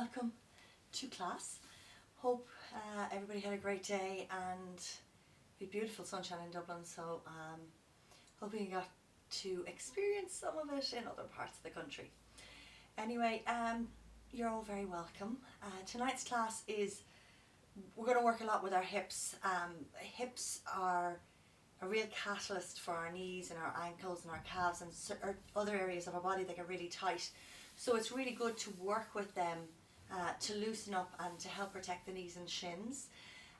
welcome to class. Hope everybody had a great day and we had beautiful sunshine in Dublin, so hoping you got to experience some of it in other parts of the country. Anyway, you're all very welcome. Tonight's class is, we're going to work a lot with our hips. Hips are a real catalyst for our knees and our ankles and our calves and other areas of our body that get really tight. So it's really good to work with them to loosen up and to help protect the knees and shins.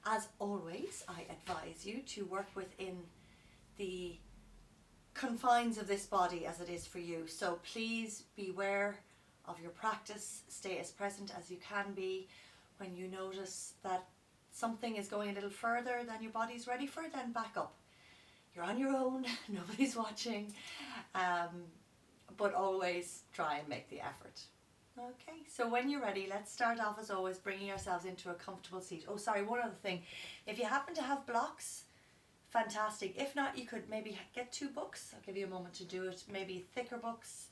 As always, I advise you to work within the confines of this body as it is for you. So please beware of your practice. Stay as present as you can be. When you notice that something is going a little further than your body's ready for, then back up. You're on your own, nobody's watching, but always try and make the effort. Okay, so when you're ready, let's start off as always bringing ourselves into a comfortable seat. Oh, sorry, one other thing. If you happen to have blocks, fantastic. If not, you could maybe get 2 books. I'll give you a moment to do it. Maybe thicker books.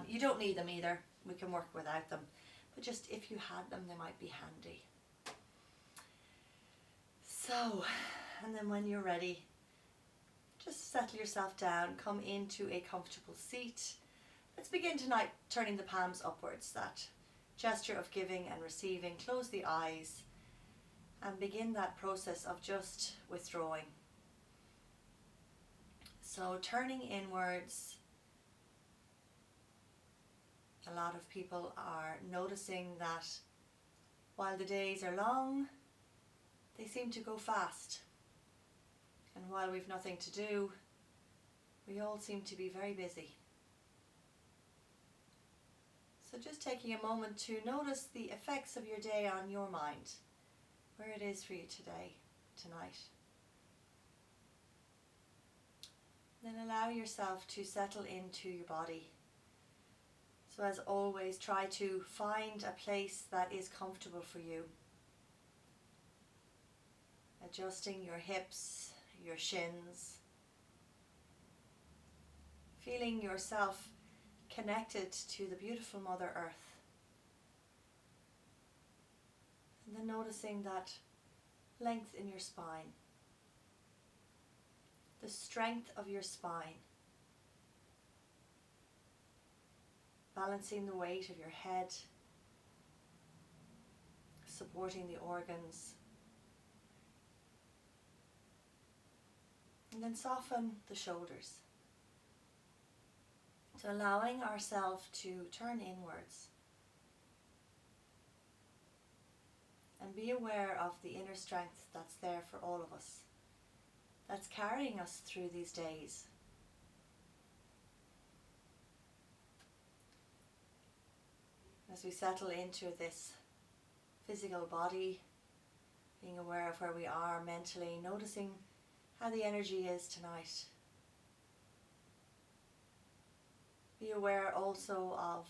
You don't need them either. We can work without them. But just if you had them, they might be handy. So, and then when you're ready, just settle yourself down, come into a comfortable seat. Let's begin tonight turning the palms upwards, that gesture of giving and receiving. Close the eyes and begin that process of just withdrawing. So turning inwards, a lot of people are noticing that while the days are long, they seem to go fast. And while we've nothing to do, we all seem to be very busy. So just taking a moment to notice the effects of your day on your mind, where it is for you today, tonight. Then allow yourself to settle into your body. So as always, try to find a place that is comfortable for you. Adjusting your hips, your shins, feeling yourself connected to the beautiful Mother Earth, and then noticing that length in your spine, the strength of your spine, balancing the weight of your head, supporting the organs. And then soften the shoulders. So allowing ourselves to turn inwards and be aware of the inner strength that's there for all of us, that's carrying us through these days. As we settle into this physical body, being aware of where we are mentally, noticing how the energy is tonight. Be aware also of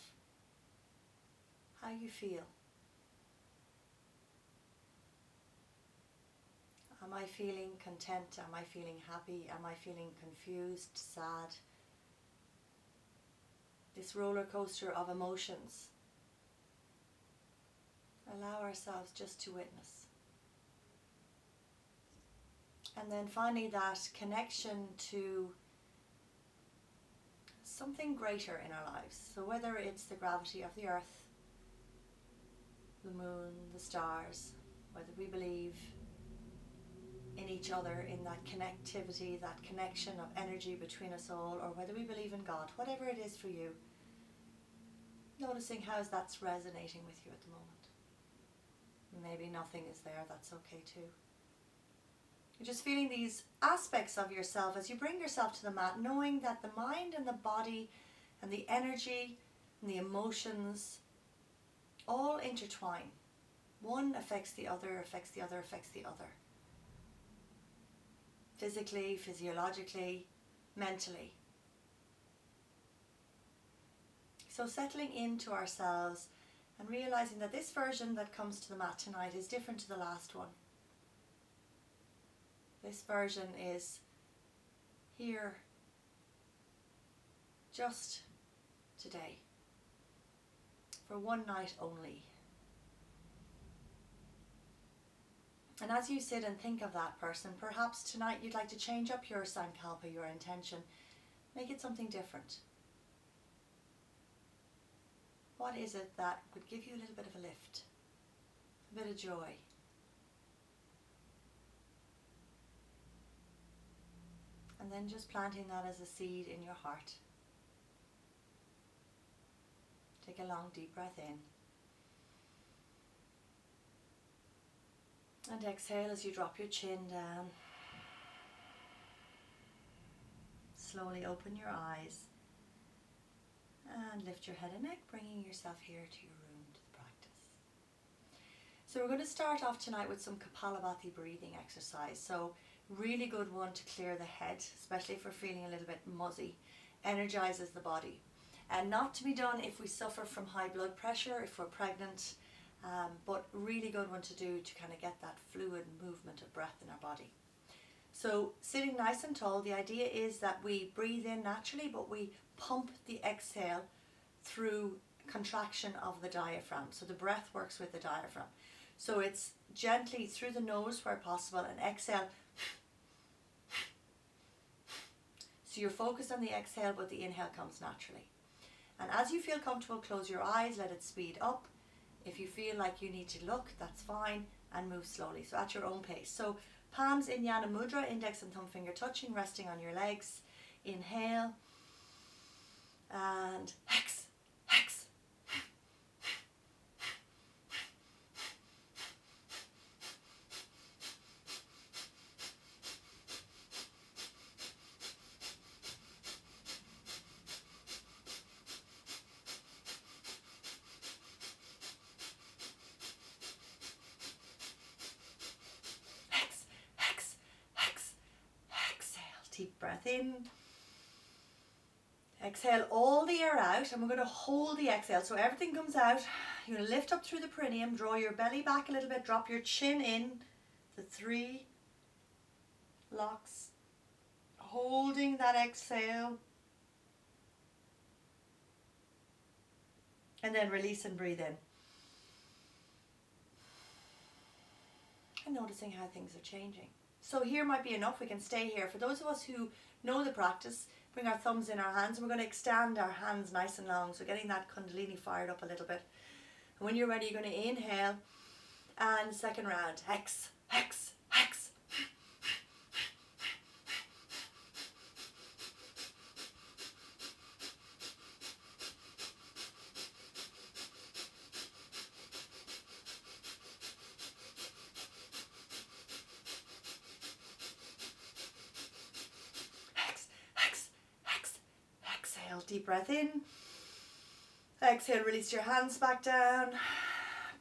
how you feel. Am I feeling content? Am I feeling happy? Am I feeling confused, sad? This roller coaster of emotions. Allow ourselves just to witness. And then finally that connection to something greater in our lives. So whether it's the gravity of the earth, the moon, the stars, whether we believe in each other, in that connectivity, that connection of energy between us all, or whether we believe in God, whatever it is for you, noticing how that's resonating with you at the moment. Maybe nothing is there, that's okay too. You're just feeling these aspects of yourself as you bring yourself to the mat, knowing that the mind and the body and the energy and the emotions all intertwine. One affects the other, affects the other, affects the other. Physically, physiologically, mentally. So settling into ourselves and realizing that this version that comes to the mat tonight is different to the last one. This version is here just today, for one night only, And as you sit and think of that person, perhaps tonight you'd like to change up your sankalpa, your intention. Make it something different. What is it that would give you a little bit of a lift? A bit of joy? And then just planting that as a seed in your heart. Take a long deep breath in. And exhale as you drop your chin down. Slowly open your eyes. And lift your head and neck, bringing yourself here to your room, to the practice. So we're going to start off tonight with some Kapalabhati breathing exercise. So really good one to clear the head, especially if we're feeling a little bit muzzy. Energizes the body. And not to be done if we suffer from high blood pressure, if we're pregnant, but really good one to do to kind of get that fluid movement of breath in our body. So sitting nice and tall, the idea is that we breathe in naturally, but we pump the exhale through contraction of the diaphragm. So the breath works with the diaphragm. So it's gently through the nose where possible and exhale. So you're focused on the exhale, but the inhale comes naturally. And as you feel comfortable, close your eyes, let it speed up. If you feel like you need to look, that's fine, and move slowly. So at your own pace. So palms in Jnana Mudra, index and thumb finger touching, resting on your legs. Inhale. And hex, hex. Deep breath in. Exhale all the air out, and we're going to hold the exhale. So everything comes out. You're going to lift up through the perineum, draw your belly back a little bit, drop your chin in, the 3 locks. Holding that exhale. And then release and breathe in. And noticing how things are changing. So here might be enough. We can stay here. For those of us who know the practice, bring our thumbs in our hands. And we're going to extend our hands nice and long. So getting that kundalini fired up a little bit. And when you're ready, you're going to inhale. And second round. Hex, hex, hex. Deep breath in. Exhale, release your hands back down.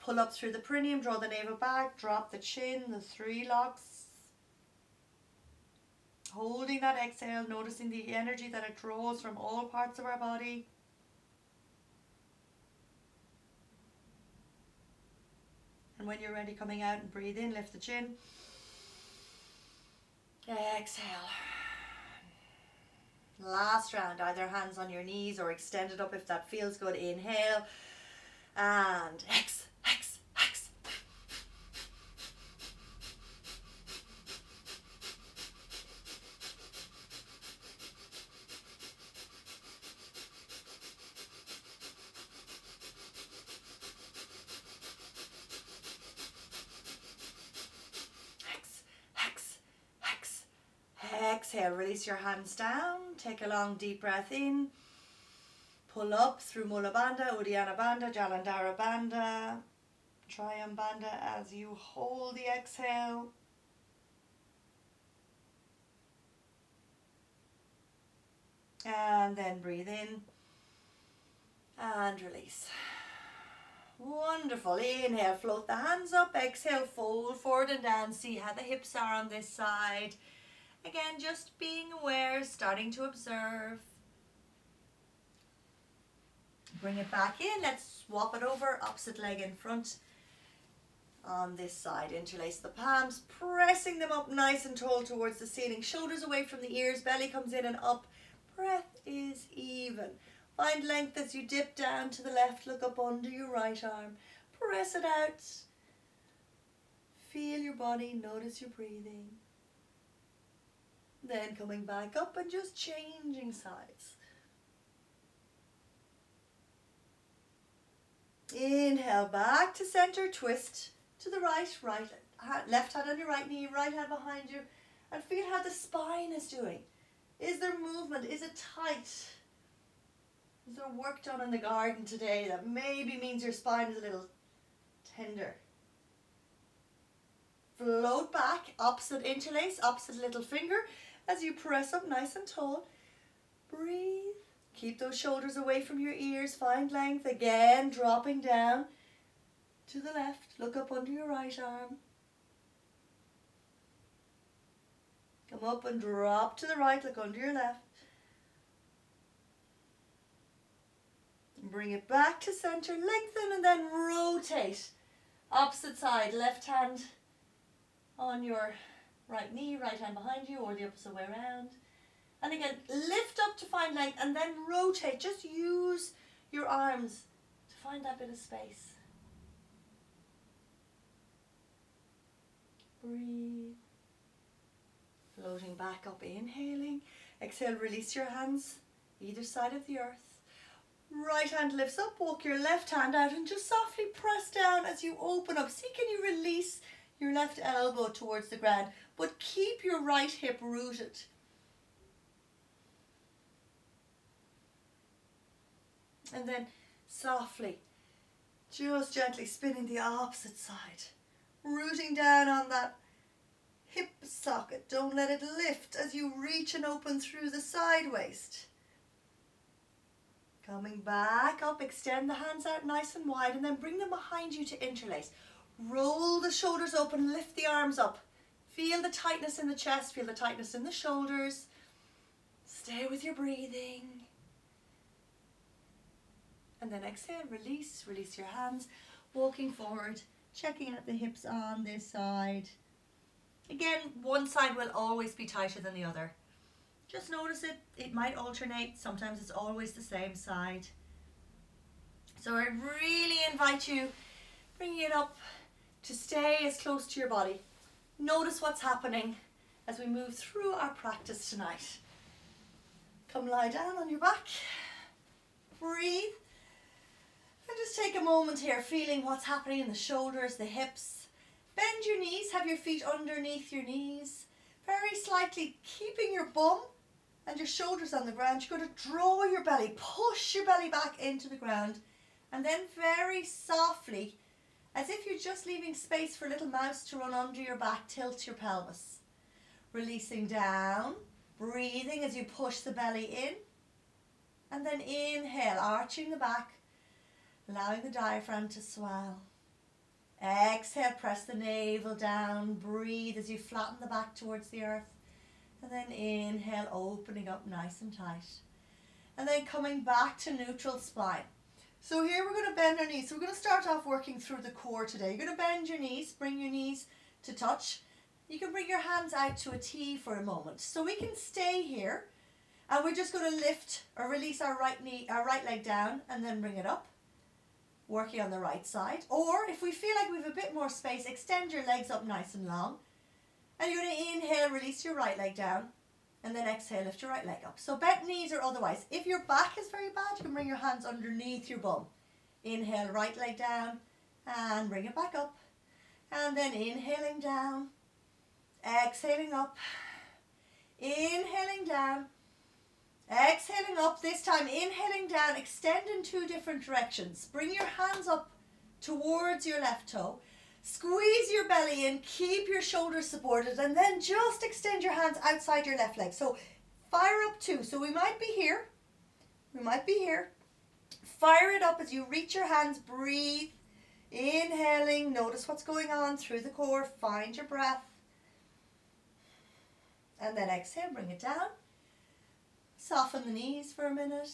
Pull up through the perineum, draw the navel back, drop the chin, the 3 locks. Holding that exhale, noticing the energy that it draws from all parts of our body. And when you're ready, coming out and breathe in, lift the chin. Exhale. Last round, either hands on your knees or extended up if that feels good. Inhale and hex, hex, hex. Hex, hex, hex. Exhale, release your hands down. Take a long deep breath in. Pull up through Mula Bandha, Uddiyana Bandha, Jalandhara Bandha, Trayam Bandha as you hold the exhale. And then breathe in and release. Wonderful. Inhale, float the hands up. Exhale, fold forward and down. See how the hips are on this side. Again, just being aware, starting to observe. Bring it back in. Let's swap it over. Opposite leg in front. On this side, interlace the palms, pressing them up nice and tall towards the ceiling. Shoulders away from the ears, belly comes in and up. Breath is even. Find length as you dip down to the left. Look up under your right arm. Press it out. Feel your body, notice your breathing. Then coming back up and just changing sides. Inhale, back to center, twist to the right, left hand on your right knee, right hand behind you, and feel how the spine is doing. Is there movement? Is it tight? Is there work done in the garden today that maybe means your spine is a little tender? Float back, opposite interlace, opposite little finger as you press up nice and tall. Breathe. Keep those shoulders away from your ears. Find length. Again, dropping down to the left. Look up under your right arm. Come up and drop to the right. Look under your left. Bring it back to center. Lengthen and then rotate. Opposite side. Left hand on your right knee. Right hand behind you, or the opposite way around. And again, lift up to find length and then rotate. Just use your arms to find that bit of space. Breathe. Floating back up, inhaling. Exhale, release your hands either side of the earth. Right hand lifts up, walk your left hand out and just softly press down as you open up. See, can you release your left elbow towards the ground, but keep your right hip rooted. And then softly, just gently spinning the opposite side. Rooting down on that hip socket. Don't let it lift as you reach and open through the side waist. Coming back up, extend the hands out nice and wide and then bring them behind you to interlace. Roll the shoulders open, lift the arms up. Feel the tightness in the chest, feel the tightness in the shoulders. Stay with your breathing. And then exhale, release your hands, walking forward, checking out the hips on this side. Again, one side will always be tighter than the other. Just notice it, it might alternate, sometimes it's always the same side. So I really invite you, bringing it up to stay as close to your body. Notice what's happening as we move through our practice tonight. Come lie down on your back, breathe. And just take a moment here, feeling what's happening in the shoulders, the hips. Bend your knees, have your feet underneath your knees. Very slightly keeping your bum and your shoulders on the ground. You're going to draw your belly, push your belly back into the ground. And then very softly, as if you're just leaving space for a little mouse to run under your back, tilt your pelvis. Releasing down, breathing as you push the belly in. And then inhale, arching the back. Allowing the diaphragm to swell. Exhale, press the navel down. Breathe as you flatten the back towards the earth. And then inhale, opening up nice and tight. And then coming back to neutral spine. So here we're going to bend our knees. So we're going to start off working through the core today. You're going to bend your knees, bring your knees to touch. You can bring your hands out to a T for a moment. So we can stay here. And we're just going to lift or release our right leg down and then bring it up. Working on the right side, or if we feel like we have a bit more space, extend your legs up nice and long, and you're going to inhale, release your right leg down, and then exhale, lift your right leg up. So bent knees or otherwise. If your back is very bad, you can bring your hands underneath your bum. Inhale, right leg down, and bring it back up, and then inhaling down, exhaling up, inhaling down, exhaling up. This time inhaling down, extend in two different directions. Bring your hands up towards your left toe. Squeeze your belly in, keep your shoulders supported, and then just extend your hands outside your left leg. So fire up two. So we might be here. Fire it up as you reach your hands. Breathe. Inhaling. Notice what's going on through the core. Find your breath. And then exhale, bring it down. Soften the knees for a minute.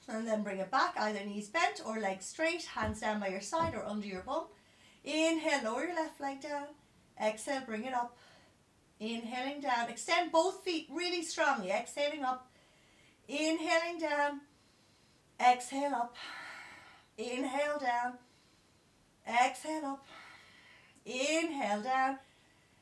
And then bring it back, either knees bent or legs straight, hands down by your side or under your bum. Inhale, lower your left leg down. Exhale, bring it up. Inhaling down. Extend both feet really strongly. Exhaling up. Inhaling down. Exhale up. Inhale down. Exhale up. Inhale down.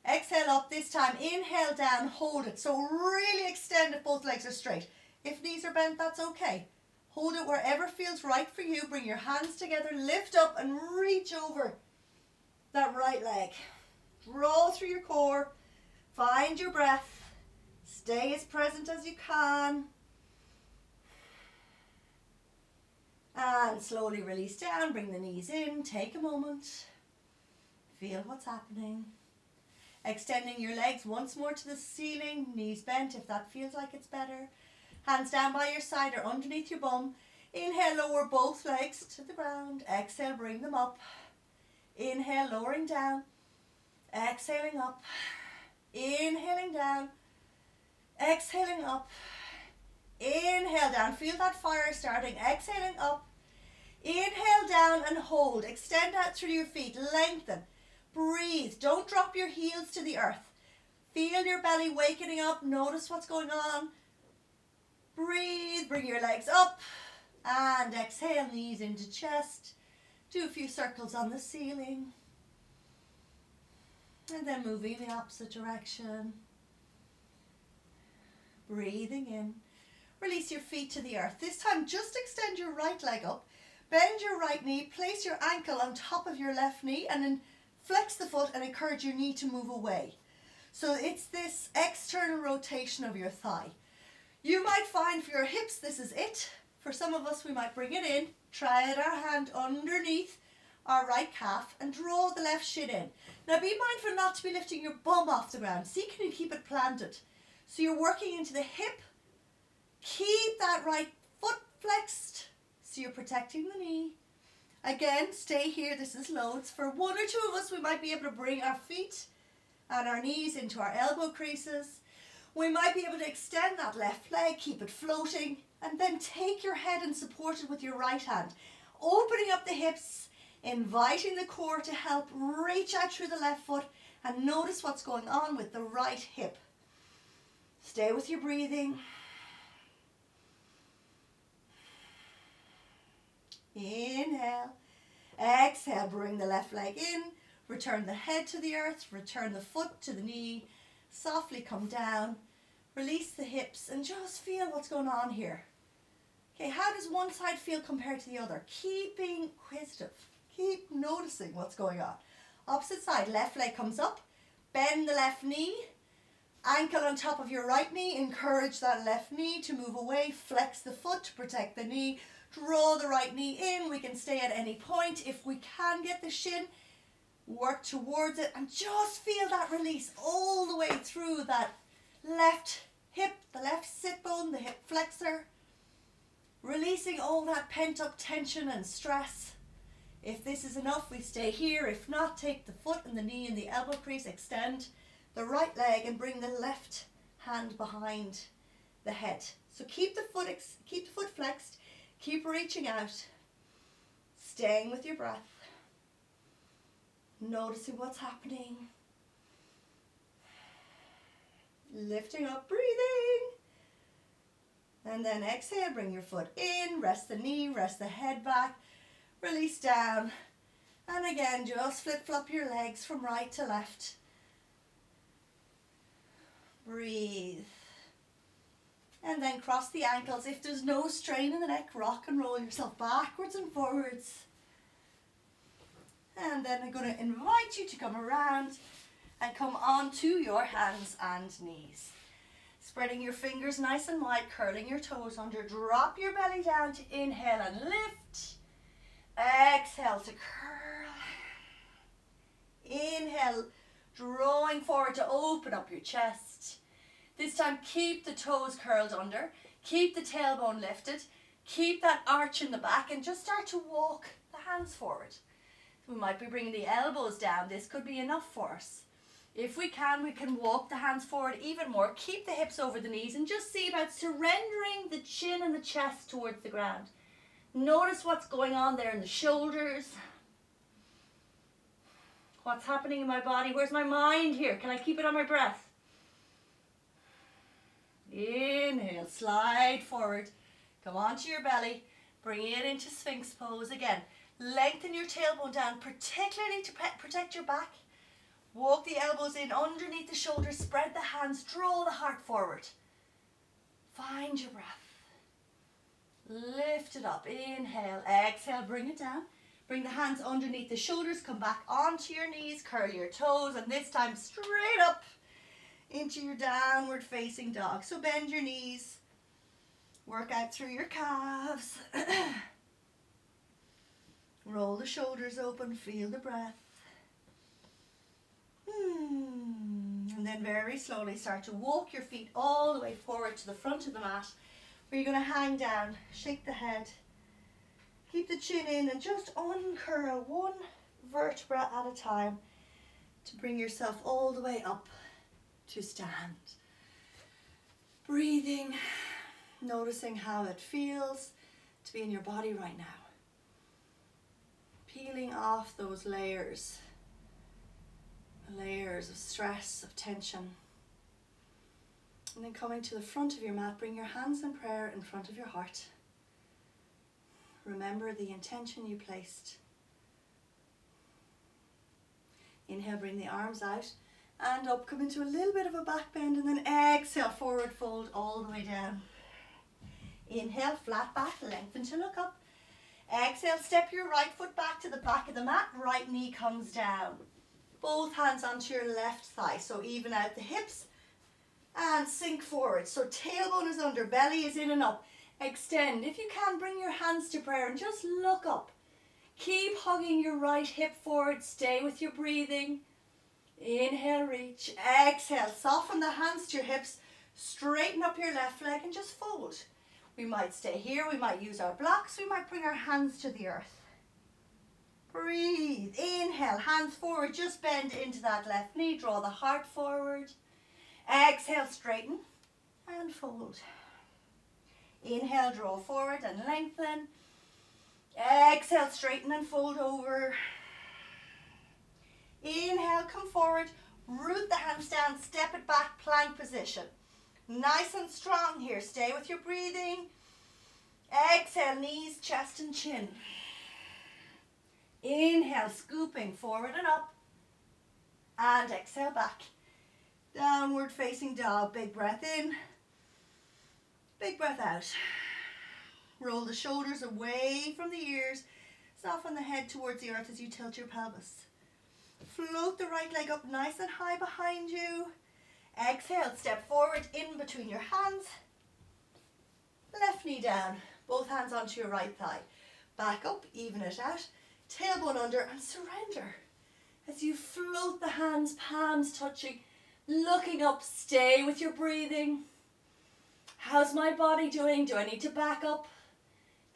Exhale up this time. Inhale down, hold it. So really extend if both legs are straight. If knees are bent, that's okay. Hold it wherever feels right for you. Bring your hands together, lift up and reach over that right leg. Roll through your core. Find your breath. Stay as present as you can. And slowly release down. Bring the knees in. Take a moment. Feel what's happening. Extending your legs once more to the ceiling, knees bent if that feels like it's better. Hands down by your side or underneath your bum. Inhale, lower both legs to the ground. Exhale, bring them up. Inhale, lowering down. Exhaling up. Inhaling down. Exhaling up. Inhale down. Feel that fire starting. Exhaling up. Inhale down and hold. Extend out through your feet. Lengthen. Breathe. Don't drop your heels to the earth. Feel your belly wakening up. Notice what's going on. Breathe. Bring your legs up. And exhale, knees into chest. Do a few circles on the ceiling. And then moving the opposite direction. Breathing in. Release your feet to the earth. This time, just extend your right leg up. Bend your right knee. Place your ankle on top of your left knee. And then flex the foot and encourage your knee to move away. So it's this external rotation of your thigh. You might find for your hips this is it. For some of us we might bring it in, try our hand underneath our right calf and draw the left shin in. Now be mindful not to be lifting your bum off the ground. See, can you keep it planted? So you're working into the hip. Keep that right foot flexed so you're protecting the knee. Again, stay here. This is loads. For one or two of us, we might be able to bring our feet and our knees into our elbow creases. We might be able to extend that left leg, keep it floating, and then take your head and support it with your right hand. Opening up the hips, inviting the core to help reach out through the left foot, and notice what's going on with the right hip. Stay with your breathing. Inhale. Exhale, bring the left leg in. Return the head to the earth. Return the foot to the knee. Softly come down. Release the hips and just feel what's going on here. Okay, how does one side feel compared to the other? Keep being inquisitive. Keep noticing what's going on. Opposite side, left leg comes up. Bend the left knee. Ankle on top of your right knee. Encourage that left knee to move away. Flex the foot to protect the knee. Draw the right knee in. We can stay at any point. If we can get the shin, work towards it and just feel that release all the way through that left hip, the left sit bone, the hip flexor. Releasing all that pent up tension and stress. If this is enough, we stay here. If not, take the foot and the knee in the elbow crease, extend the right leg and bring the left hand behind the head. So keep the foot flexed. Keep reaching out, staying with your breath, noticing what's happening, lifting up, breathing, and then exhale, bring your foot in, rest the knee, rest the head back, release down, and again, just flip-flop your legs from right to left. Breathe. And then cross the ankles. If there's no strain in the neck, rock and roll yourself backwards and forwards. And then I'm going to invite you to come around and come onto your hands and knees. Spreading your fingers nice and wide, curling your toes under. Drop your belly down to inhale and lift. Exhale to curl. Inhale, drawing forward to open up your chest. This time, keep the toes curled under, keep the tailbone lifted, keep that arch in the back and just start to walk the hands forward. We might be bringing the elbows down. This could be enough for us. If we can walk the hands forward even more. Keep the hips over the knees and just see about surrendering the chin and the chest towards the ground. Notice what's going on there in the shoulders. What's happening in my body? Where's my mind here? Can I keep it on my breath? Inhale, slide forward, come onto your belly, bring it into Sphinx pose again. Lengthen your tailbone down, particularly to protect your back. Walk the elbows in underneath the shoulders, spread the hands, draw the heart forward. Find your breath. Lift it up, inhale, exhale, bring it down. Bring the hands underneath the shoulders, come back onto your knees, curl your toes, and this time straight up into your downward facing dog. So bend your knees, work out through your calves. Roll the shoulders open, feel the breath. And then very slowly start to walk your feet all the way forward to the front of the mat, where you're going to hang down, shake the head, keep the chin in, and just uncurl one vertebra at a time to bring yourself all the way up to stand. Breathing, noticing how it feels to be in your body right now. Peeling off those layers of stress, of tension. And then coming to the front of your mat, bring your hands in prayer in front of your heart. Remember the intention you placed. Inhale, bring the arms out and up, come into a little bit of a back bend, and then exhale, forward fold all the way down. Inhale, flat back, lengthen to look up. Exhale, step your right foot back to the back of the mat, right knee comes down. Both hands onto your left thigh, so even out the hips and sink forward. So tailbone is under, belly is in and up. Extend. If you can, bring your hands to prayer and just look up. Keep hugging your right hip forward. Stay with your breathing. Inhale, reach. Exhale, soften the hands to your hips. Straighten up your left leg and just fold. We might stay here. We might use our blocks. We might bring our hands to the earth. Breathe. Inhale, hands forward. Just bend into that left knee. Draw the heart forward. Exhale, straighten and fold. Inhale, draw forward and lengthen. Exhale, straighten and fold over. Inhale, come forward. Root the hands down, step it back, plank position. Nice and strong here. Stay with your breathing. Exhale, knees, chest and chin. Inhale, scooping forward and up. And exhale, back. Downward facing dog. Big breath in. Big breath out. Roll the shoulders away from the ears. Soften the head towards the earth as you tilt your pelvis. Float the right leg up nice and high behind you. Exhale, step forward in between your hands. Left knee down. Both hands onto your right thigh. Back up, even it out. Tailbone under and surrender. As you float the hands, palms touching, looking up, stay with your breathing. How's my body doing? Do I need to back up?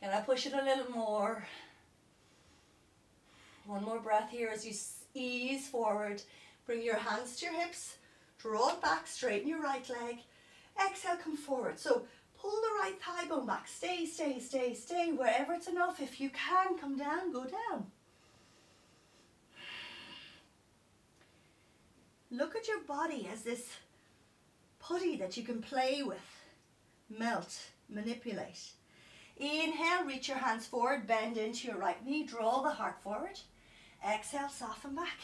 Can I push it a little more? One more breath here as you ease forward. Bring your hands to your hips. Draw it back, straighten your right leg. Exhale, come forward. So pull the right thigh bone back. Stay, stay, stay, stay. Wherever it's enough. If you can, come down, go down. Look at your body as this putty that you can play with. Melt, manipulate. Inhale, reach your hands forward, bend into your right knee, draw the heart forward. Exhale, soften back.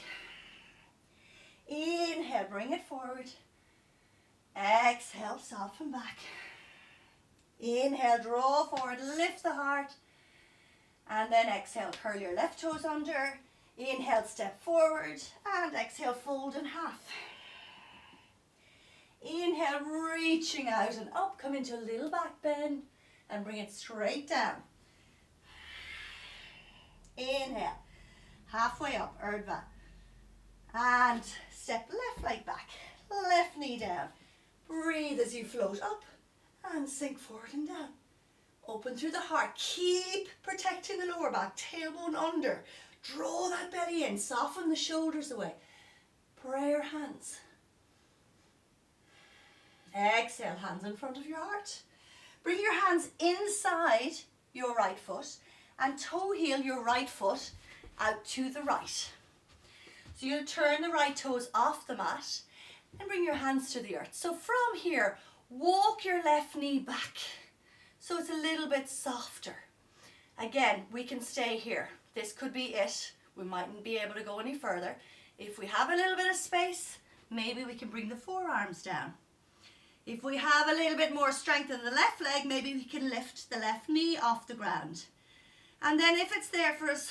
Inhale, bring it forward. Exhale, soften back. Inhale, draw forward, lift the heart. And then exhale, curl your left toes under. Inhale, step forward. And exhale, fold in half. Inhale, reaching out and up, come into a little back bend and bring it straight down. Inhale, halfway up, Urdhva. And step left leg back, left knee down. Breathe as you float up and sink forward and down. Open through the heart, keep protecting the lower back, tailbone under. Draw that belly in, soften the shoulders away. Prayer hands. Exhale, hands in front of your heart. Bring your hands inside your right foot and toe heel your right foot out to the right. So you'll turn the right toes off the mat and bring your hands to the earth. So from here, walk your left knee back so it's a little bit softer. Again, we can stay here. This could be it. We mightn't be able to go any further. If we have a little bit of space, maybe we can bring the forearms down. If we have a little bit more strength in the left leg, maybe we can lift the left knee off the ground. And then if it's there for us,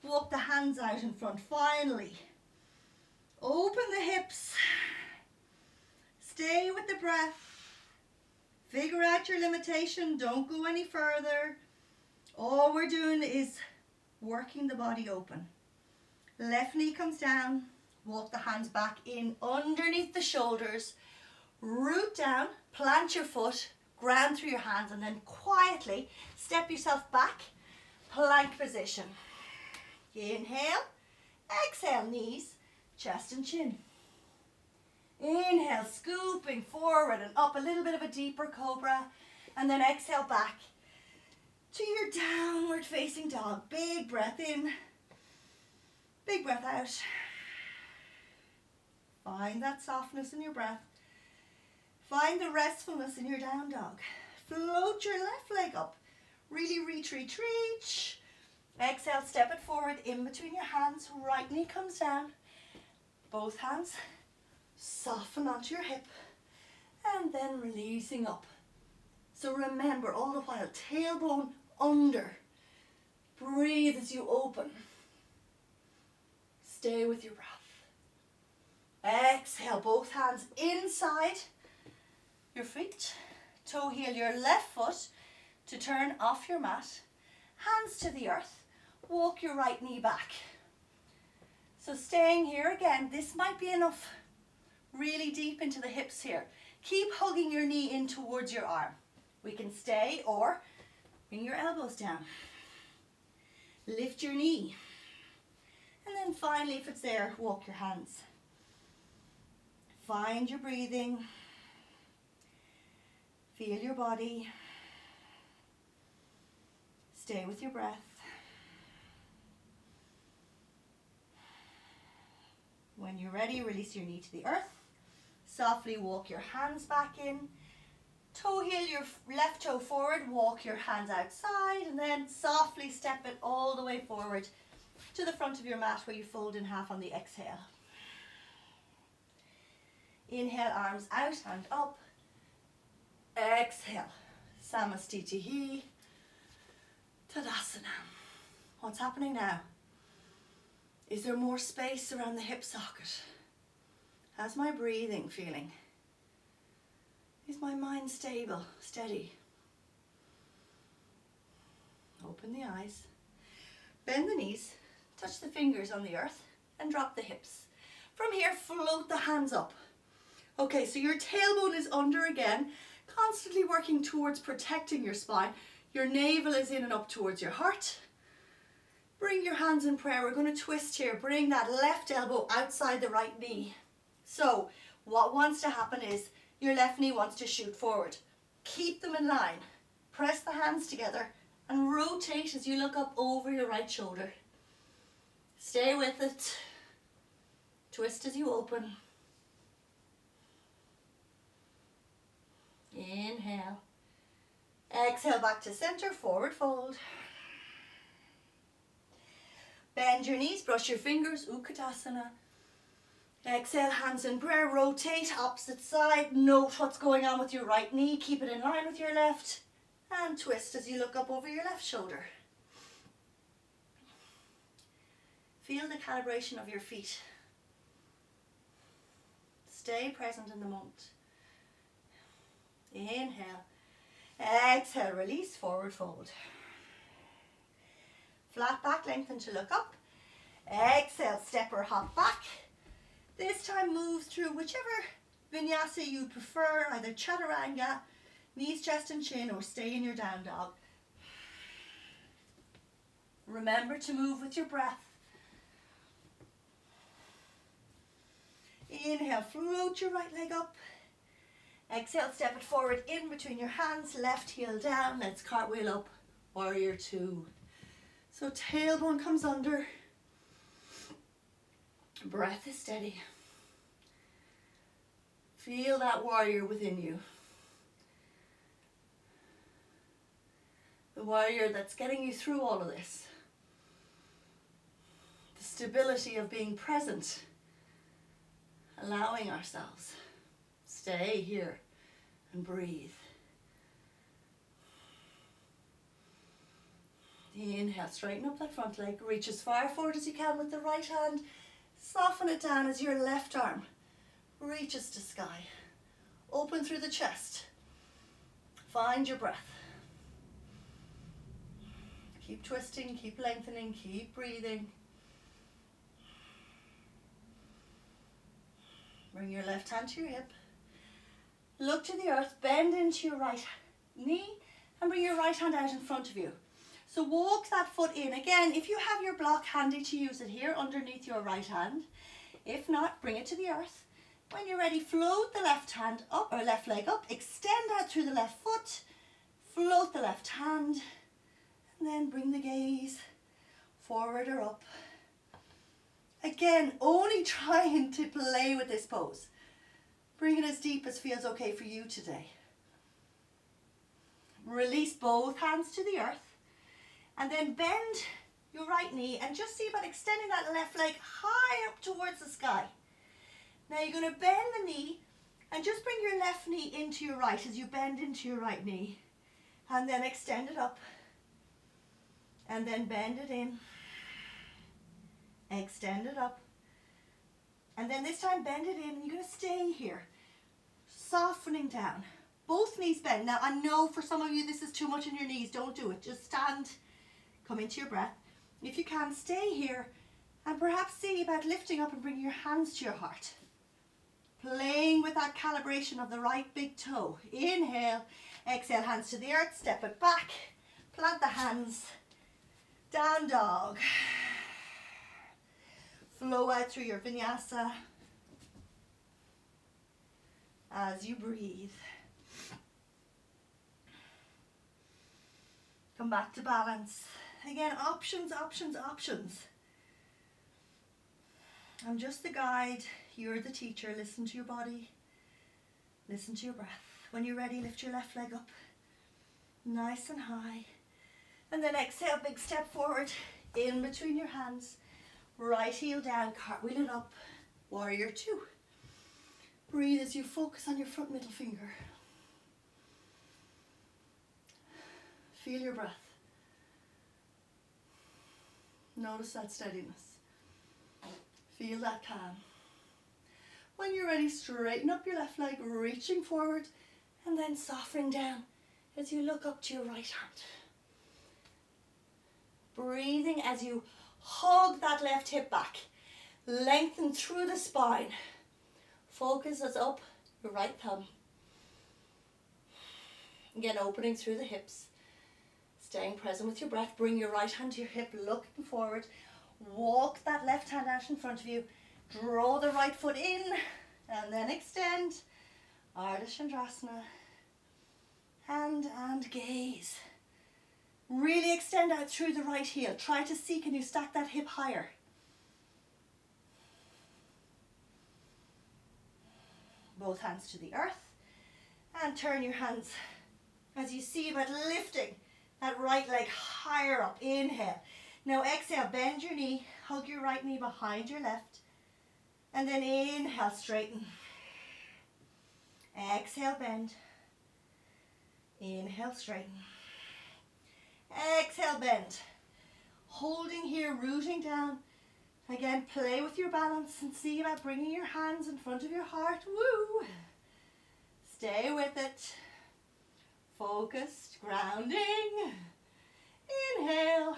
walk the hands out in front. Finally, open the hips. Stay with the breath. Figure out your limitation. Don't go any further. All we're doing is working the body open. Left knee comes down. Walk the hands back in underneath the shoulders. Root down, plant your foot, ground through your hands, and then quietly step yourself back, plank position. Inhale, exhale, knees, chest and chin. Inhale, scooping forward and up, a little bit of a deeper cobra, and then exhale back to your downward facing dog. Big breath in, big breath out. Find that softness in your breath. Find the restfulness in your down dog. Float your left leg up. Really reach, reach, reach. Exhale, step it forward in between your hands. Right knee comes down. Both hands soften onto your hip. And then releasing up. So remember, all the while, tailbone under. Breathe as you open. Stay with your breath. Exhale, both hands inside your feet. Toe heel your left foot to turn off your mat. Hands to the earth. Walk your right knee back. So staying here again, this might be enough. Really deep into the hips here. Keep hugging your knee in towards your arm. We can stay or bring your elbows down. Lift your knee. And then finally, if it's there, walk your hands. Find your breathing. Feel your body. Stay with your breath. When you're ready, release your knee to the earth. Softly walk your hands back in. Toe heel your left toe forward. Walk your hands outside and then softly step it all the way forward to the front of your mat where you fold in half on the exhale. Inhale, arms out and up. Exhale, Samastitihi, Tadasana. What's happening now? Is there more space around the hip socket? How's my breathing feeling? Is my mind stable, steady? Open the eyes, bend the knees, touch the fingers on the earth and drop the hips. From here, float the hands up. Okay, so your tailbone is under again, constantly working towards protecting your spine. Your navel is in and up towards your heart. Bring your hands in prayer. We're going to twist here. Bring that left elbow outside the right knee. So what wants to happen is your left knee wants to shoot forward. Keep them in line. Press the hands together and rotate as you look up over your right shoulder. Stay with it. Twist as you open. Inhale. Exhale back to center, forward fold. Bend your knees, brush your fingers, Utkatasana. Exhale, hands in prayer, rotate, opposite side. Note what's going on with your right knee, keep it in line with your left. And twist as you look up over your left shoulder. Feel the calibration of your feet. Stay present in the moment. Inhale. Exhale, release, forward fold. Flat back, lengthen to look up. Exhale, step or hop back. This time move through whichever vinyasa you prefer, either chaturanga, knees, chest and chin, or stay in your down dog. Remember to move with your breath. Inhale, float your right leg up. Exhale, step it forward in between your hands, left heel down. Let's cartwheel up, warrior two. So tailbone comes under. Breath is steady. Feel that warrior within you. The warrior that's getting you through all of this. The stability of being present allowing ourselves. Stay here and breathe. Inhale, straighten up that front leg. Reach as far forward as you can with the right hand. Soften it down as your left arm reaches to sky. Open through the chest. Find your breath. Keep twisting, keep lengthening, keep breathing. Bring your left hand to your hip. Look to the earth, bend into your right knee and bring your right hand out in front of you. So walk that foot in. Again, if you have your block handy to use it here underneath your right hand. If not, bring it to the earth. When you're ready, float the left hand up or left leg up. Extend out through the left foot. Float the left hand. And then bring the gaze forward or up. Again, only trying to play with this pose. Bring it as deep as feels okay for you today. Release both hands to the earth. And then bend your right knee and just see about extending that left leg high up towards the sky. Now you're going to bend the knee and just bring your left knee into your right as you bend into your right knee. And then extend it up. And then bend it in. Extend it up. And then this time bend it in and you're going to stay here. Softening down. Both knees bend. Now I know for some of you this is too much in your knees. Don't do it. Just stand. Come into your breath. If you can, stay here and perhaps see about lifting up and bringing your hands to your heart. Playing with that calibration of the right big toe. Inhale, exhale, hands to the earth, step it back, plant the hands, down dog. Flow out through your vinyasa as you breathe. Come back to balance. Again, options, options, options. I'm just the guide. You're the teacher. Listen to your body. Listen to your breath. When you're ready, lift your left leg up. Nice and high. And then exhale, big step forward. In between your hands. Right heel down, cartwheel it up. Warrior two. Breathe as you focus on your front middle finger. Feel your breath. Notice that steadiness. Feel that calm. When you're ready, straighten up your left leg, reaching forward, and then softening down as you look up to your right hand. Breathing as you hug that left hip back. Lengthen through the spine. Focus as up your right thumb. Again, opening through the hips. Staying present with your breath. Bring your right hand to your hip, looking forward. Walk that left hand out in front of you. Draw the right foot in and then extend. Ardha Chandrasana. Hand and gaze. Really extend out through the right heel. Try to see, can you stack that hip higher? Both hands to the earth. And turn your hands as you see about lifting that right leg higher up. Inhale. Now exhale, bend your knee, hug your right knee behind your left. And then inhale, straighten. Exhale, bend. Inhale, straighten. Exhale, bend. Holding here, rooting down. Again, play with your balance and see about bringing your hands in front of your heart. Woo! Stay with it. Focused, grounding. Inhale.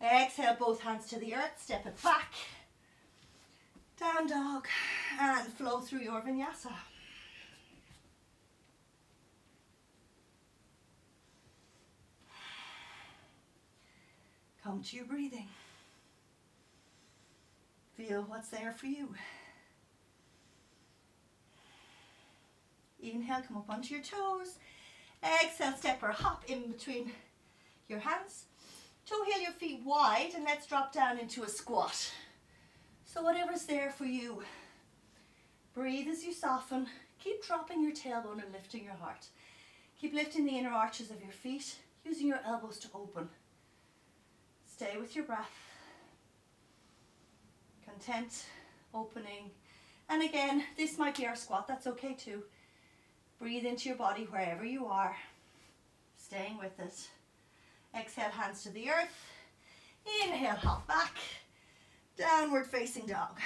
Exhale, both hands to the earth. Step it back. Down dog. And flow through your vinyasa. Come to your breathing. Feel what's there for you. Inhale, come up onto your toes. Exhale, step or hop in between your hands. Toe heel your feet wide and let's drop down into a squat. So whatever's there for you. Breathe as you soften. Keep dropping your tailbone and lifting your heart. Keep lifting the inner arches of your feet, using your elbows to open. Stay with your breath. Content, opening, And again, this might be our squat, that's okay too. Breathe into your body wherever you are, staying with it. Exhale, hands to the earth. Inhale, hop back. Downward facing dog.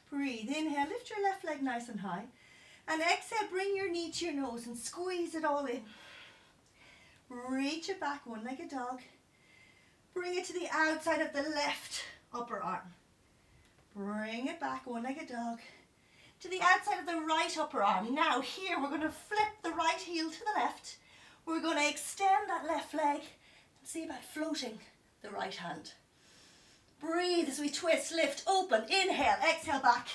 Breathe, inhale, lift your left leg nice and high. And exhale, bring your knee to your nose and squeeze it all in. Reach it back, one-legged dog. Bring it to the outside of the left upper arm. Bring it back, one-legged dog, to the outside of the right upper arm. Now here, we're going to flip the right heel to the left. We're going to extend that left leg and see about floating the right hand. Breathe as we twist, lift, open, inhale, exhale back.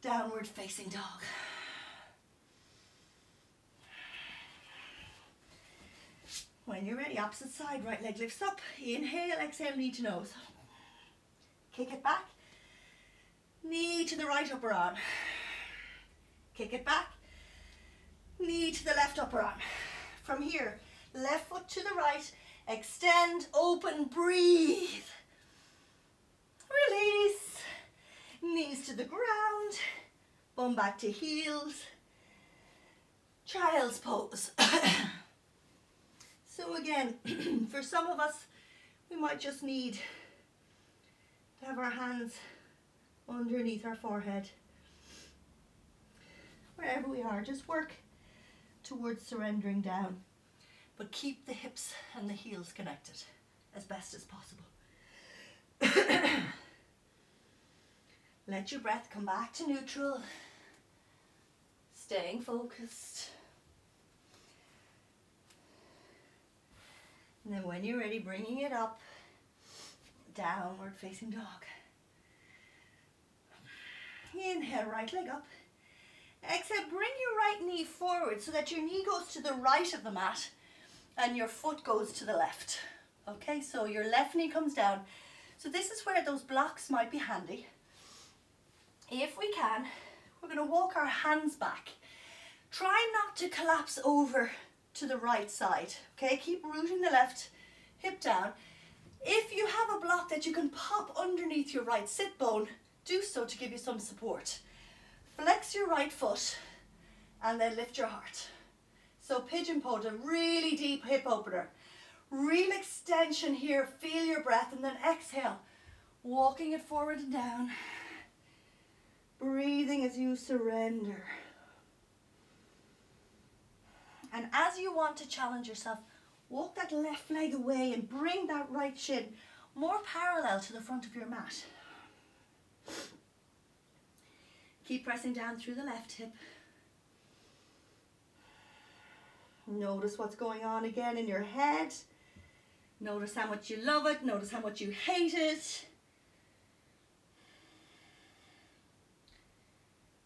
Downward facing dog. When you're ready, opposite side, right leg lifts up. Inhale, exhale, knee to nose. Kick it back. Knee to the right upper arm. Kick it back. Knee to the left upper arm. From here, left foot to the right. Extend, open, breathe. Release. Knees to the ground. Bum back to heels. Child's pose. So again, for some of us, we might just need to have our hands underneath our forehead. Wherever we are, just work towards surrendering down, but keep the hips and the heels connected as best as possible. Let your breath come back to neutral, staying focused. And then when you're ready, bringing it up, downward facing dog. Inhale, right leg up. Exhale, bring your right knee forward so that your knee goes to the right of the mat and your foot goes to the left. Okay, so your left knee comes down. So this is where those blocks might be handy. If we can, we're going to walk our hands back. Try not to collapse over to the right side. Okay, keep rooting the left hip down. If you have a block that you can pop underneath your right sit bone, do so to give you some support. Flex your right foot and then lift your heart. So pigeon pose, a really deep hip opener. Real extension here, feel your breath, and then exhale, walking it forward and down. Breathing as you surrender. And as you want to challenge yourself, walk that left leg away and bring that right shin more parallel to the front of your mat. Keep pressing down through the left hip. Notice what's going on again in your head. Notice how much you love it. Notice how much you hate it.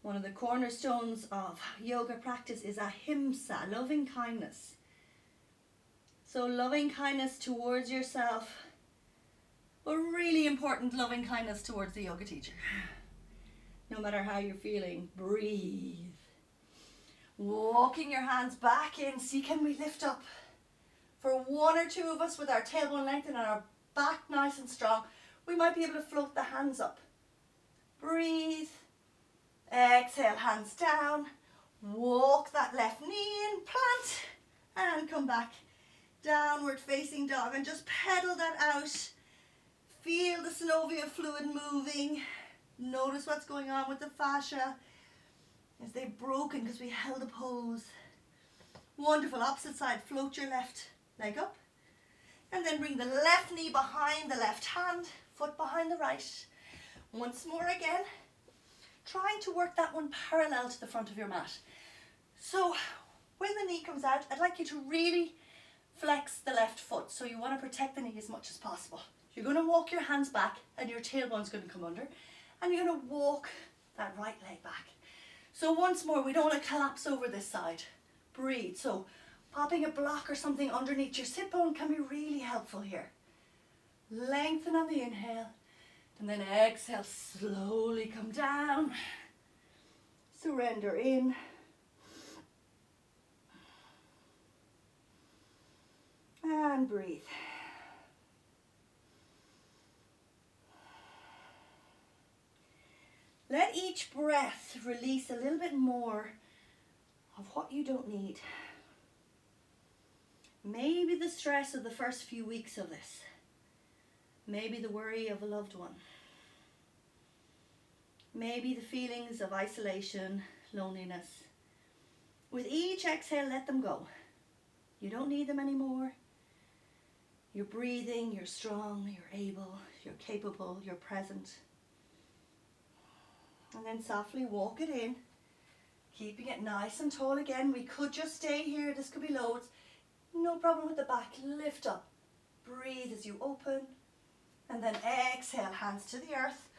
One of the cornerstones of yoga practice is ahimsa, loving kindness. So loving kindness towards yourself, but really important loving kindness towards the yoga teacher. No matter how you're feeling, breathe. Walking your hands back in, see can we lift up. For one or two of us with our tailbone lengthened and our back nice and strong, we might be able to float the hands up. Breathe. Exhale, hands down. Walk that left knee in, plant, and come back. Downward facing dog, and just pedal that out. Feel the synovial fluid moving. Notice what's going on with the fascia. As they've broken because we held a pose. Wonderful, opposite side, float your left leg up. And then bring the left knee behind the left hand, foot behind the right. Once more again. Trying to work that one parallel to the front of your mat. So when the knee comes out, I'd like you to really flex the left foot. So you want to protect the knee as much as possible. You're going to walk your hands back and your tailbone's going to come under. And you're going to walk that right leg back. So once more, we don't want to collapse over this side. Breathe. So popping a block or something underneath your sit bone can be really helpful here. Lengthen on the inhale. And then exhale, slowly come down. Surrender in. And breathe. Let each breath release a little bit more of what you don't need. Maybe the stress of the first few weeks of this. Maybe the worry of a loved one. Maybe the feelings of isolation, loneliness. With each exhale, let them go. You don't need them anymore. You're breathing, you're strong, you're able, you're capable, you're present. And then softly walk it in, keeping it nice and tall again. We could just stay here, this could be loads. No problem with the back, lift up. Breathe as you open, and then exhale, hands to the earth.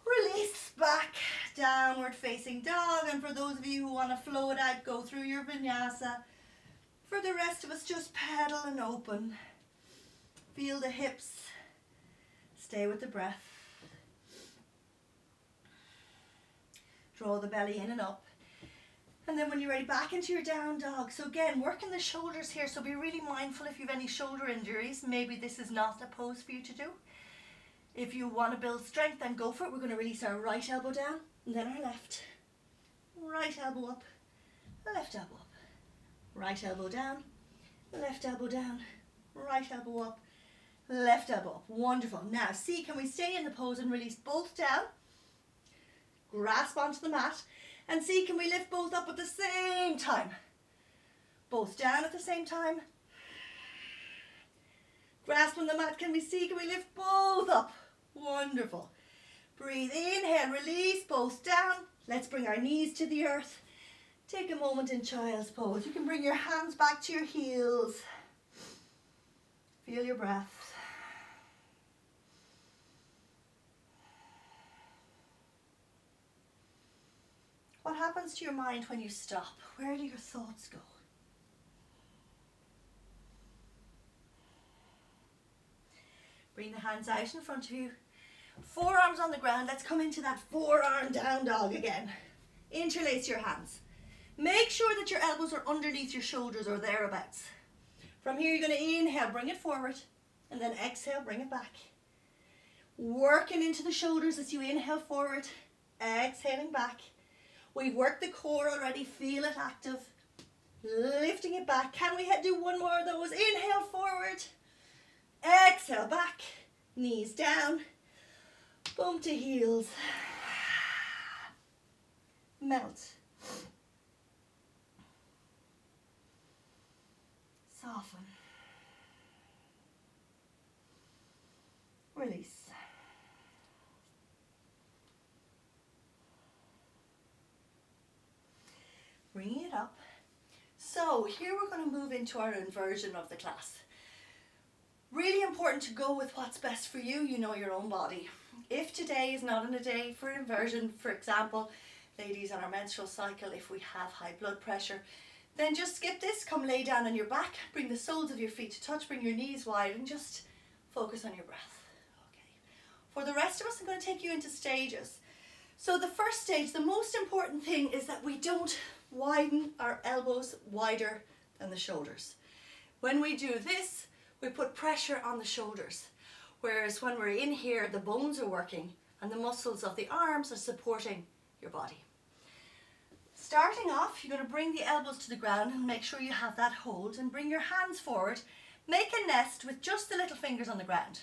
Release back, downward facing dog. And for those of you who want to flow it out, go through your vinyasa. For the rest of us, just pedal and open. Feel the hips. Stay with the breath. Draw the belly in and up. And then when you're ready, back into your down dog. So again, working the shoulders here. So be really mindful if you have any shoulder injuries. Maybe this is not a pose for you to do. If you want to build strength, then go for it. We're going to release our right elbow down and then our left. Right elbow up, left elbow up. Right elbow down, left elbow down. Right elbow up, left elbow up. Wonderful. Now see, can we stay in the pose and release both down? Grasp onto the mat. And see, can we lift both up at the same time? Both down at the same time. Grasp on the mat. Can we see? Can we lift both up? Wonderful. Breathe, inhale, release, both down. Let's bring our knees to the earth. Take a moment in child's pose. You can bring your hands back to your heels. Feel your breath. What happens to your mind when you stop? Where do your thoughts go? Bring the hands out in front of you. Forearms on the ground. Let's come into that forearm down dog again. Interlace your hands. Make sure that your elbows are underneath your shoulders or thereabouts. From here, you're going to inhale, bring it forward, and then exhale, bring it back. Working into the shoulders as you inhale forward, exhaling back. We've worked the core already. Feel it active. Lifting it back. Can we do one more of those? Inhale forward. Exhale back. Knees down. Bump to heels. Melt. Soften. Release. Bringing it up. So here we're going to move into our inversion of the class. Really important to go with what's best for you. You know your own body. If today is not a day for inversion, for example, ladies on our menstrual cycle, if we have high blood pressure, then just skip this. Come lay down on your back. Bring the soles of your feet to touch. Bring your knees wide and just focus on your breath. Okay. For the rest of us, I'm going to take you into stages. So the first stage, the most important thing is that we don't widen our elbows wider than the shoulders. When we do this, we put pressure on the shoulders. Whereas when we're in here, the bones are working and the muscles of the arms are supporting your body. Starting off, you're going to bring the elbows to the ground and make sure you have that hold and bring your hands forward. Make a nest with just the little fingers on the ground.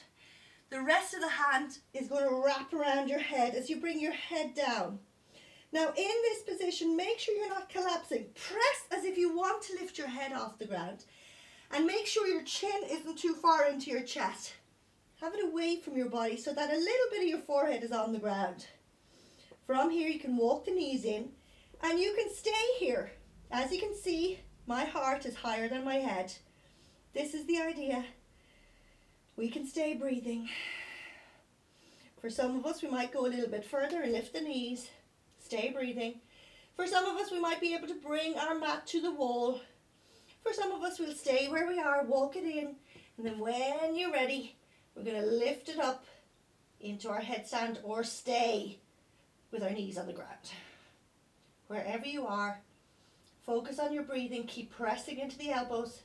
The rest of the hand is going to wrap around your head as you bring your head down. Now in this position, make sure you're not collapsing. Press as if you want to lift your head off the ground. And make sure your chin isn't too far into your chest. Have it away from your body so that a little bit of your forehead is on the ground. From here, you can walk the knees in and you can stay here. As you can see, my heart is higher than my head. This is the idea. We can stay breathing. For some of us, we might go a little bit further and lift the knees. Stay breathing. For some of us, we might be able to bring our mat to the wall. For some of us, we'll stay where we are, walk it in, and then when you're ready, we're going to lift it up into our headstand or stay with our knees on the ground. Wherever you are, focus on your breathing, keep pressing into the elbows.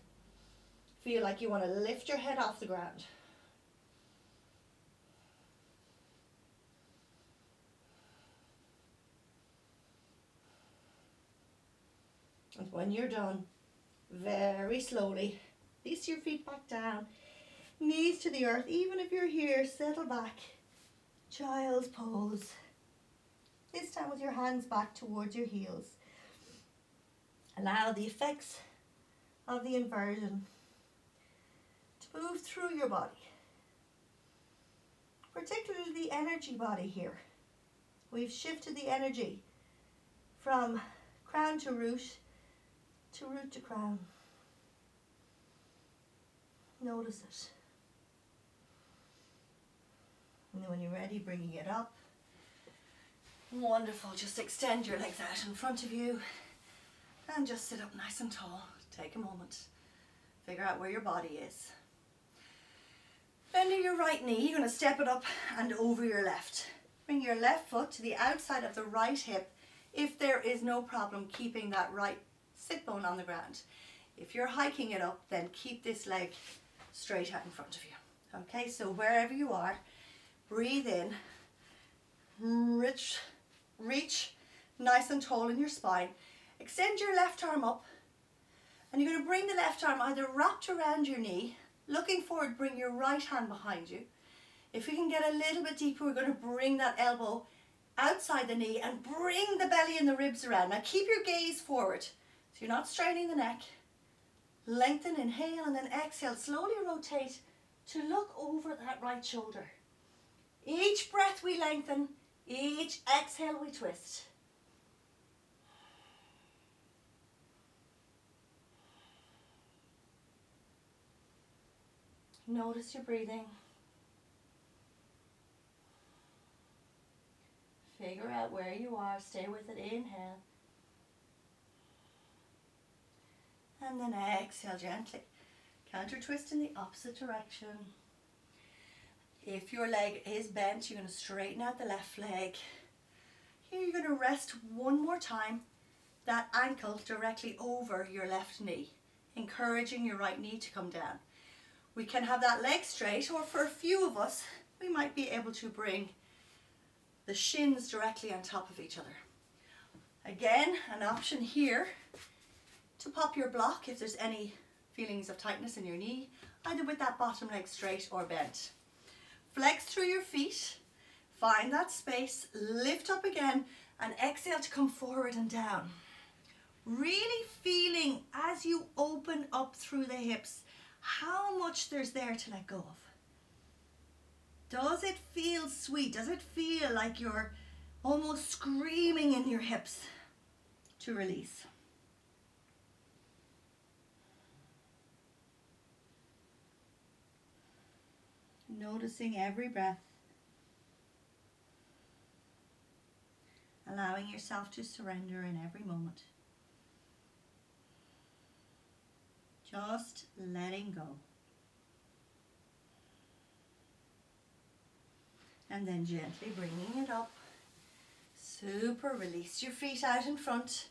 Feel like you want to lift your head off the ground. And when you're done, very slowly, release your feet back down, knees to the earth. Even if you're here, settle back. Child's pose. This time with your hands back towards your heels. Allow the effects of the inversion to move through your body, particularly the energy body here. We've shifted the energy from crown to root to crown. Notice it. And then when you're ready, bringing it up. Wonderful. Just extend your legs out in front of you and just sit up nice and tall. Take a moment. Figure out where your body is. Bending your right knee, you're going to step it up and over your left. Bring your left foot to the outside of the right hip if there is no problem keeping that right sit bone on the ground. If you're hiking it up, then keep this leg straight out in front of you. Okay, so wherever you are, breathe in, reach nice and tall in your spine. Extend your left arm up, and you're going to bring the left arm either wrapped around your knee, looking forward, bring your right hand behind you. If we can get a little bit deeper, we're going to bring that elbow outside the knee and bring the belly and the ribs around. Now keep your gaze forward, so you're not straining the neck. Lengthen, inhale, and then exhale. Slowly rotate to look over that right shoulder. Each breath we lengthen, each exhale we twist. Notice your breathing. Figure out where you are. Stay with it. Inhale. And then exhale gently. Counter twist in the opposite direction. If your leg is bent, you're going to straighten out the left leg. Here you're going to rest one more time that ankle directly over your left knee, encouraging your right knee to come down. We can have that leg straight, or for a few of us, we might be able to bring the shins directly on top of each other. Again, an option here to pop your block if there's any feelings of tightness in your knee, either with that bottom leg straight or bent. Flex through your feet, find that space, lift up again, and exhale to come forward and down. Really feeling as you open up through the hips, how much there's there to let go of. Does it feel sweet? Does it feel like you're almost screaming in your hips to release? Noticing every breath. Allowing yourself to surrender in every moment. Just letting go. And then gently bringing it up. Super. Release your feet out in front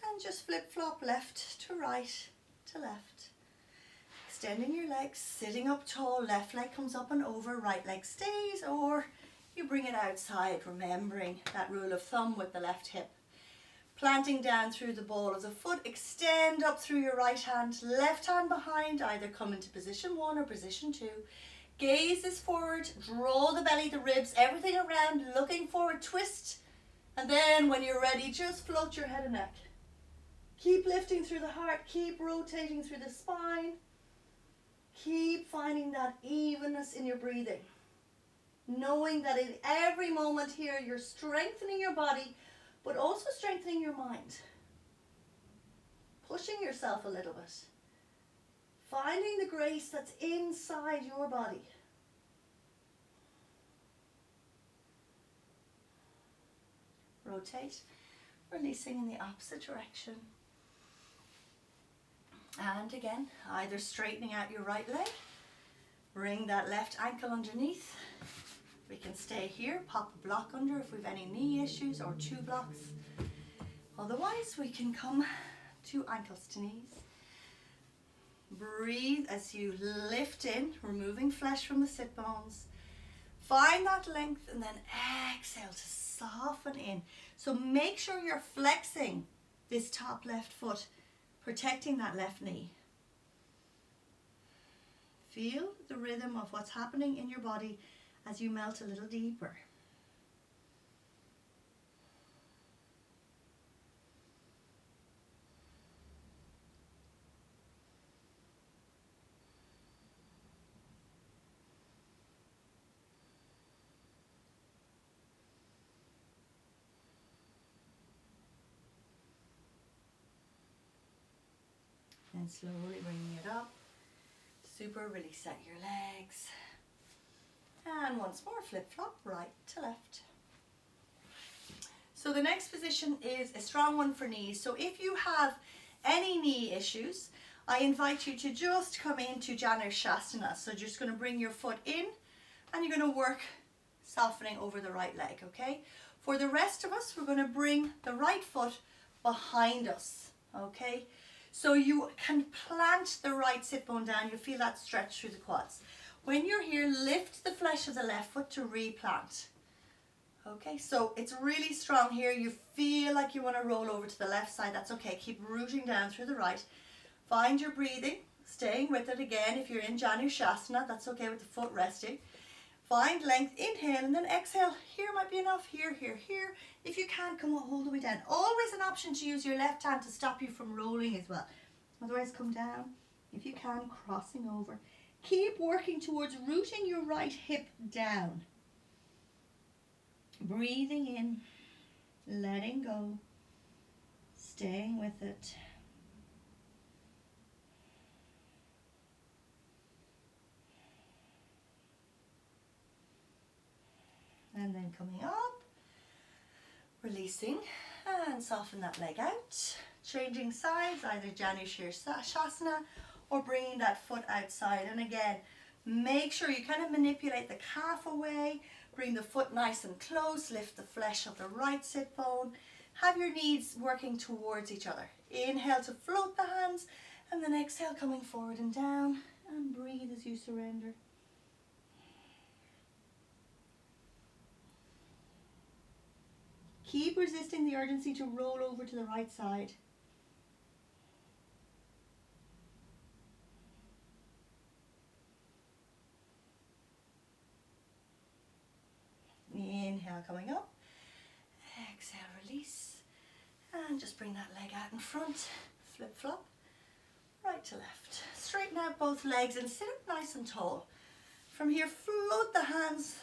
and just flip-flop left to right to left. Extending your legs, sitting up tall, left leg comes up and over, right leg stays, or you bring it outside, remembering that rule of thumb with the left hip. Planting down through the ball of the foot, extend up through your right hand, left hand behind, either come into position 1 or position 2. Gaze is forward, draw the belly, the ribs, everything around, looking forward, twist. And then when you're ready, just float your head and neck. Keep lifting through the heart, keep rotating through the spine. Keep finding that evenness in your breathing. Knowing that in every moment here, you're strengthening your body, but also strengthening your mind. Pushing yourself a little bit. Finding the grace that's inside your body. Rotate, releasing in the opposite direction. And again, either straightening out your right leg, bring that left ankle underneath. We can stay here, pop a block under if we've any knee issues, or 2 blocks. Otherwise, we can come to ankles to knees. Breathe as you lift in, removing flesh from the sit bones. Find that length and then exhale to soften in. So make sure you're flexing this top left foot protecting that left knee. Feel the rhythm of what's happening in your body as you melt a little deeper. And slowly bringing it up. Super, really set your legs. And once more, flip-flop, right to left. So the next position is a strong one for knees. So if you have any knee issues, I invite you to just come into Janushavasana. So just going to bring your foot in and you're going to work softening over the right leg, okay? For the rest of us, we're going to bring the right foot behind us, okay? So you can plant the right sit bone down. You feel that stretch through the quads. When you're here, lift the flesh of the left foot to replant. Okay, so it's really strong here. You feel like you want to roll over to the left side. That's okay. Keep rooting down through the right. Find your breathing, staying with it again. If you're in Janushavasana, that's okay with the foot resting. Find length, inhale, and then exhale. Here might be enough. Here, here, here. If you can't, come on, hold the way down. Always an option to use your left hand to stop you from rolling as well. Otherwise, come down. If you can, crossing over. Keep working towards rooting your right hip down. Breathing in, letting go, staying with it. And then coming up, releasing and soften that leg out. Changing sides, either Janushavasana or bringing that foot outside. And again, make sure you kind of manipulate the calf away, bring the foot nice and close, lift the flesh of the right sit bone. Have your knees working towards each other. Inhale to float the hands and then exhale coming forward and down, and breathe as you surrender. Keep resisting the urgency to roll over to the right side. Inhale coming up. Exhale, release. And just bring that leg out in front. Flip flop. Right to left. Straighten out both legs and sit up nice and tall. From here, float the hands,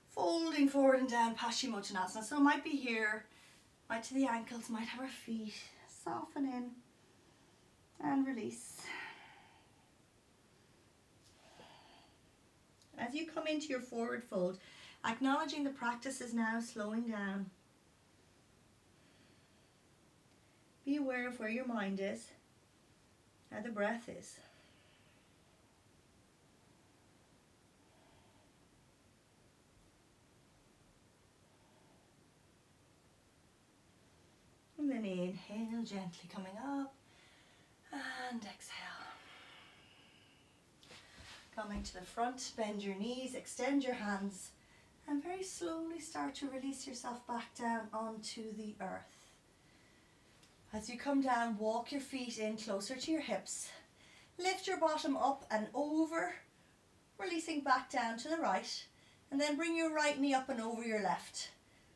folding forward and down, Paschimottanasana. So it might be here, might to the ankles, might have our feet. Soften in and release. As you come into your forward fold, acknowledging the practice is now slowing down. Be aware of where your mind is, how the breath is. And then inhale, gently coming up, and exhale. Coming to the front, bend your knees, extend your hands, and very slowly start to release yourself back down onto the earth. As you come down, walk your feet in closer to your hips. Lift your bottom up and over, releasing back down to the right, and then bring your right knee up and over your left.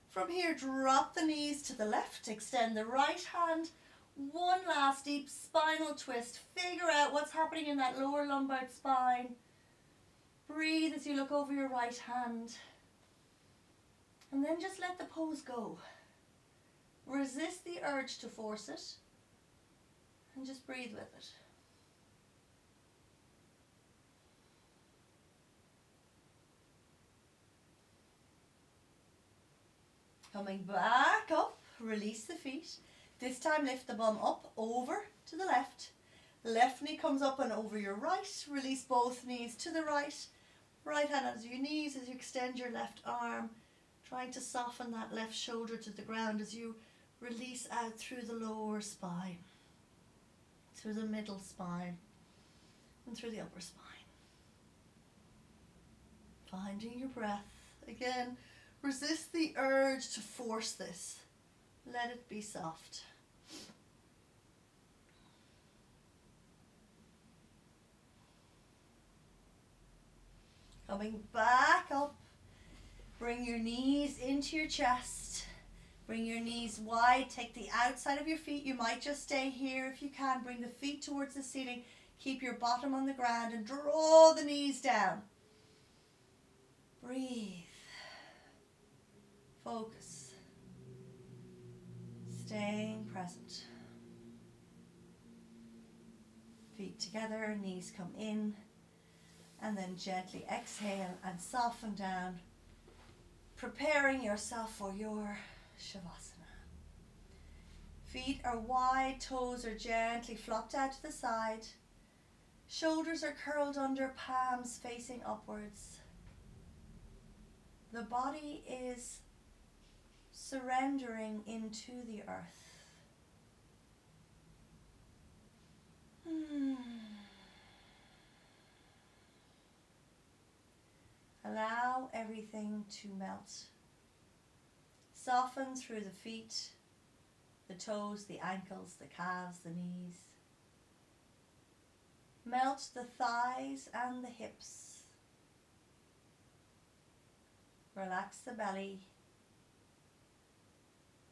From here, drop the knees to the left, extend the right hand. One last deep spinal twist. Figure out what's happening in that lower lumbar spine. Breathe as you look over your right hand. And then just let the pose go. Resist the urge to force it. And just breathe with it. Coming back up, release the feet. This time lift the bum up, over to the left. Left knee comes up and over your right. Release both knees to the right. Right hand onto your knees as you extend your left arm. Trying to soften that left shoulder to the ground as you release out through the lower spine. Through the middle spine. And through the upper spine. Finding your breath. Again, resist the urge to force this. Let it be soft. Coming back up. Bring your knees into your chest. Bring your knees wide. Take the outside of your feet. You might just stay here if you can. Bring the feet towards the ceiling. Keep your bottom on the ground and draw the knees down. Breathe. Focus. Staying present. Feet together, knees come in, and then gently exhale and soften down, preparing yourself for your Shavasana. Feet are wide, toes are gently flopped out to the side, shoulders are curled under, palms facing upwards. The body is surrendering into the earth. Allow everything to melt. Soften through the feet, the toes, the ankles, the calves, the knees. Melt the thighs and the hips. Relax the belly.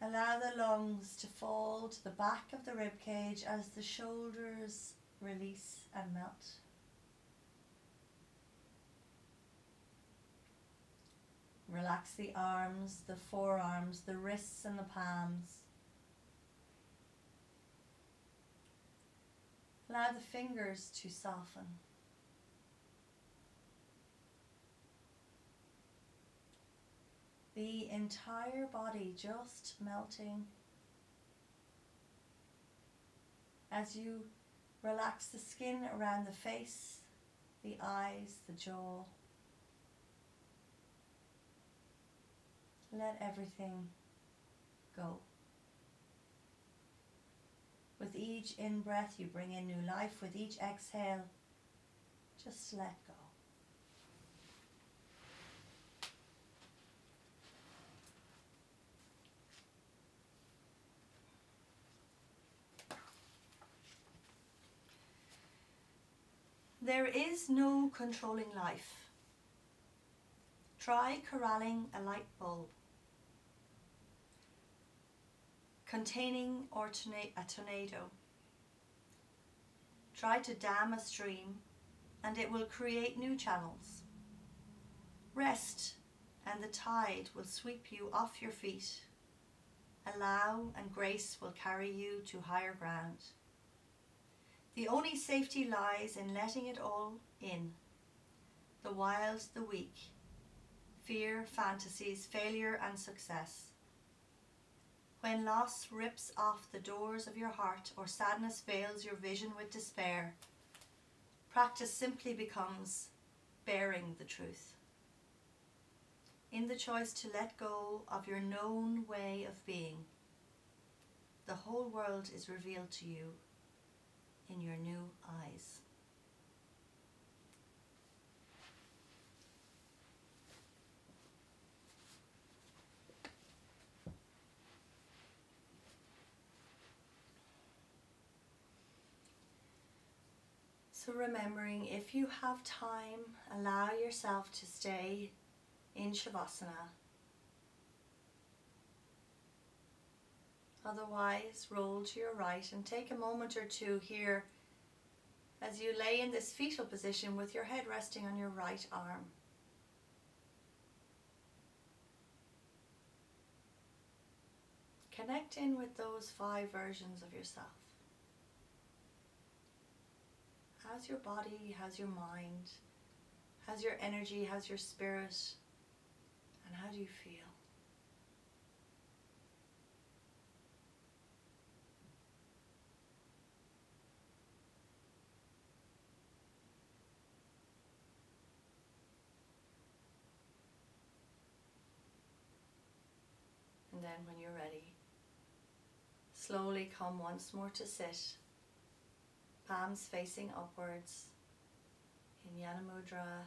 Allow the lungs to fall to the back of the rib cage as the shoulders release and melt. Relax the arms, the forearms, the wrists and the palms. Allow the fingers to soften. The entire body just melting as you relax the skin around the face, the eyes, the jaw. Let everything go. With each in-breath, you bring in new life. With each exhale, just let go. There is no controlling life. Try corralling a light bulb containing a tornado. Try to dam a stream and it will create new channels. Rest and the tide will sweep you off your feet. Allow and grace will carry you to higher ground. The only safety lies in letting it all in. The wild, the weak, fear, fantasies, failure and success. When loss rips off the doors of your heart or sadness veils your vision with despair, practice simply becomes bearing the truth. In the choice to let go of your known way of being, the whole world is revealed to you in your new eyes. So remembering, if you have time, allow yourself to stay in Shavasana. Otherwise, roll to your right and take a moment or two here as you lay in this fetal position with your head resting on your right arm. Connect in with those 5 versions of yourself. How's your body? How's your mind? How's your energy? How's your spirit? And how do you feel? And then when you're ready, slowly come once more to sit, palms facing upwards in Jnana Mudra.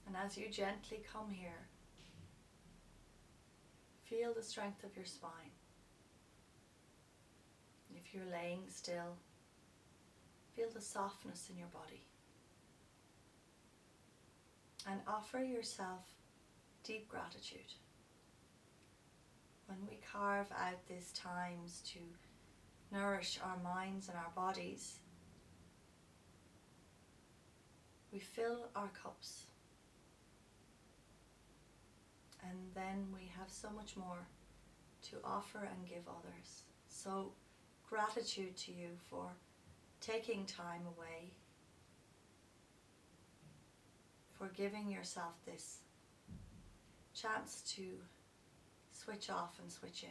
And as you gently come here, feel the strength of your spine. You if you're laying still, feel the softness in your body. And offer yourself deep gratitude. When we carve out these times to nourish our minds and our bodies, we fill our cups. And then we have so much more to offer and give others. So gratitude to you for taking time away, for giving yourself this chance to switch off and switch in.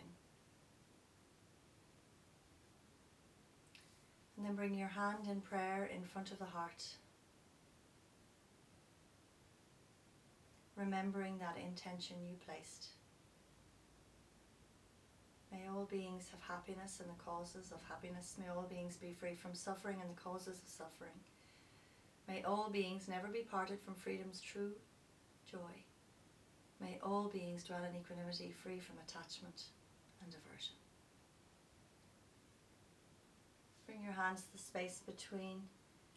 And then bring your hand in prayer in front of the heart, remembering that intention you placed. May all beings have happiness and the causes of happiness. May all beings be free from suffering and the causes of suffering. May all beings never be parted from freedom's true joy. May all beings dwell in equanimity, free from attachment and aversion. Bring your hands to the space between